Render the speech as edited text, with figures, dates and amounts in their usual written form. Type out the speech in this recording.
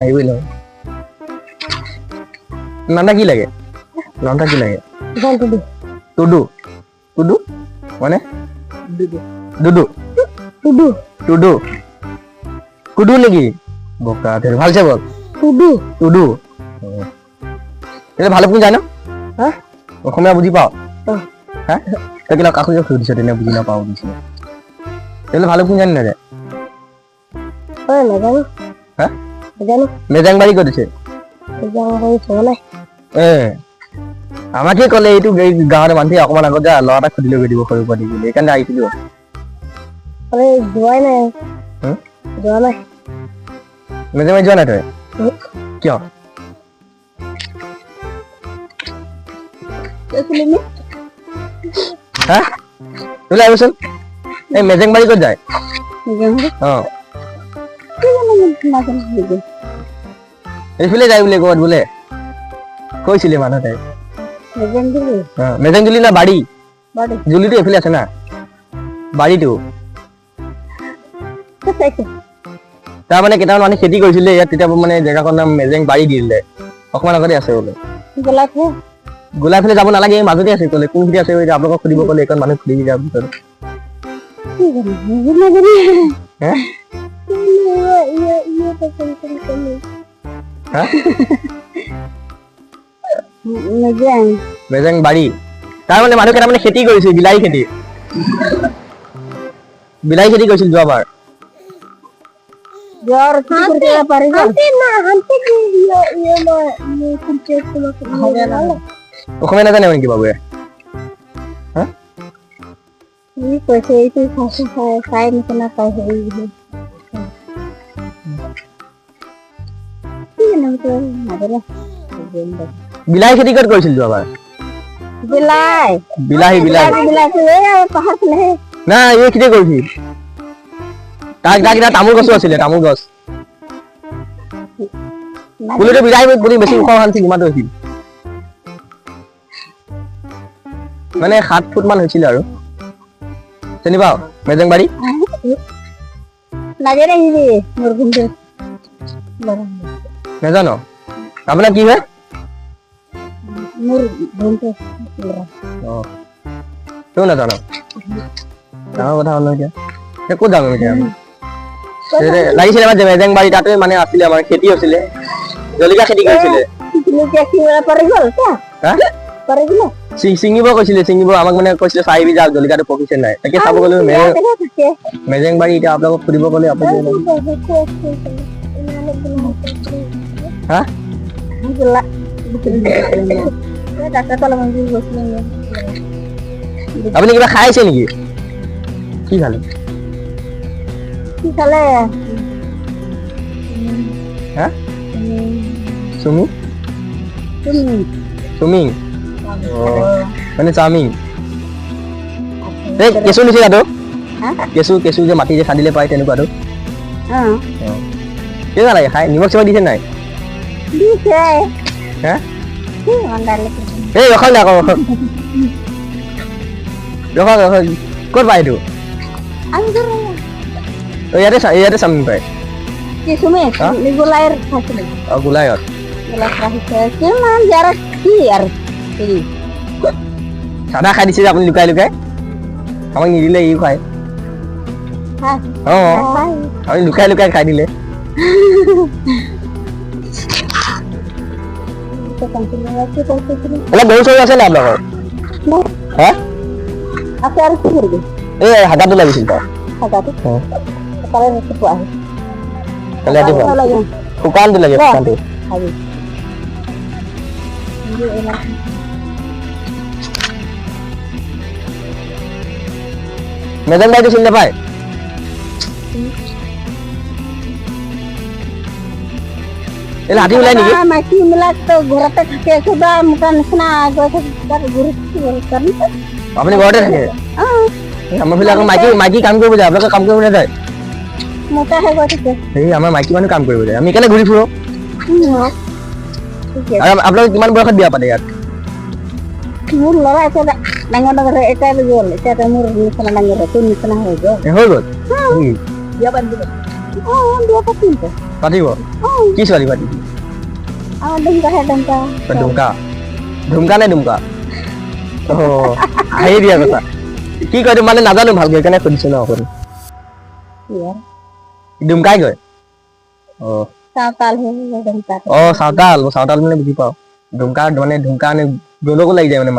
আহিবই নহয় নামটা কি লাগে নামটা কি লাগে টুডু টুডু মানে দুদু টুডু টুডু কুডু নেকি বোকা ধেৰ ভালছে বল টুডু টুডু এটা ভালো কোন জানো হ্যাঁ অসমীয়া বুজি পাও হ্যাঁ তই কিলা কাকু যে সুধিছ তেনে বুজি নাপাও দিছে তেলে ভালো কোন জানি না রে নাজানো হ্যাঁ নাজানো মেজাংবাড়ি কৰিছে আমাকে ক'লে এইটো গাঁৱৰ মানুহে অকমান আগত যা ল'ৰা এটা সুধিলে গৈ দিব সৰু পাতি বুলি সেইকাৰণে আহিছিলো যোৱাই নাই যোৱা নাই মেজাংবাড়ি যোৱা নাই তই কিয় হা ওলাই আহিবচোন এই মেজাংবাড়ি ক'ত যায় অ এইফালে যায় বোলে ক'ত বোলে কৈছিলে মানুহ তাই মেজাংজুলি না বাড়ি জুলিটো এইফালে আছে না বাড়িটো তাৰ মানে কেইটামান মানুহে খেতি কৰিছিলে ইয়াত তেতিয়া মানে জেগাখন নাম মেজেং বাড়ি দি দিলে অকমান আগতে আছে বোলে গোলাফালে যাব নালাগে মাজতে আছে ক'লে কোনখিনি আছে আপোনালোকক সুধিব ক'লে এইখন মানুহ সুধি যাব ভিতৰত মেজেং বাড়ি তাৰ মানে মানুহ কেইটামানে খেতি কৰিছিল বিলাহী খেতি কৰিছিল যোৱাবাৰ অসমীয়া নাজানে নেকি বাবুৱে বিলাহী খেতি ক'ত কৰিছিল যোৱাবাৰ বিলাহী না এই খেতি কৰিছিল তাৰ তামোল গছো আছিলে তামোল গছ পুলিটো বিলাহী পুলি বেছি ওখ আছিল ইমানটো হৈছিল মানে 7 ফুট মান হৈছিল আৰু চিনি পাও মেজেংবাড়ি নাজানো আপোনাৰ কি হয় তই নাজানো ডাঙৰ কথা হ'ল এতিয়া ক'ত যাম এতিয়া লাগিছিলে আমাৰ মেজেংবাড়ি তাতে মানে আছিলে আমাৰ খেতি হৈছিলে জলকীয়া খেতি কৰিছিলে ছিঙিব কৈছিলে আমাক মানে কৈছিলে চাহিবি যাওক জলকীয়াটো পকিছে নাই তাকে চাব গ'লো মেজেংবাড়ি এতিয়া আপোনালোকক সুধিব গ'লে আপুনি হা আপুনি কিবা খাই আছে নেকি কি খালে হা চুমিং মানে চাওমিন এই কেঁচু নিচিনাটো কেঁচু যে মাটি যে খান্দিলে পায় তেনেকুৱাটো কেনেকুৱা লাগে খাই নিমখ চিমখ দিছে নাই এই ৰখক না ৰখক ক'ত পায় এইটো ইয়াতে চাওমিন পায় গোলায়ত চাদা খাই দিছে আপুনি লুকাই আমাক নিদিলে ই খায় আপুনি লুকাই খাই দিলে গৰু চৰু আছে নে আপোনালোকৰ এই হাগাটো লাগিছিল শুকানটো লাগে শুকানটো মেজেংবাড়িটো চিনি নাপায় হাতী ওলাই নেকি ঘৰতে থাকে কিবা মোটা নিচিনা আপুনি ঘৰতে থাকে আমাৰ ফালে আকৌ মাইকী কাম কৰিব যায় আপোনালোকে কাম কৰিব নাযায় এই আমাৰ মাইকী মানুহ কাম কৰিব যায় আমি কেনে ঘূৰি ফুৰো আপোনালোকে কিমান বয়সত বিয়া পাতে ইয়াত মোৰ ল'ৰা আছে ডাঙৰ এটা গ'ল এতিয়া মোৰ নিচিনা ডাঙৰ তোৰ নিচিনা হৈ গ'ল বিয়া পাতিলে বিয়া পাতিলে পাতিব কি ছোৱালী পাতিব আমার দুমকা হে দুমকা ধুমকা ধুমকা নে দুমকা আহি দিয়া কথা কি কয় এইটো মানে নাজানো ভালকে সেইকাৰণে সুধিছো ন আপুনি দুমকাই কয় সাঁওতাল হে দুমকা চাওতাল মানে বুজি পাওঁ ধুমকা মানে ধুমকা মানে দলকো লাগি যায় মানে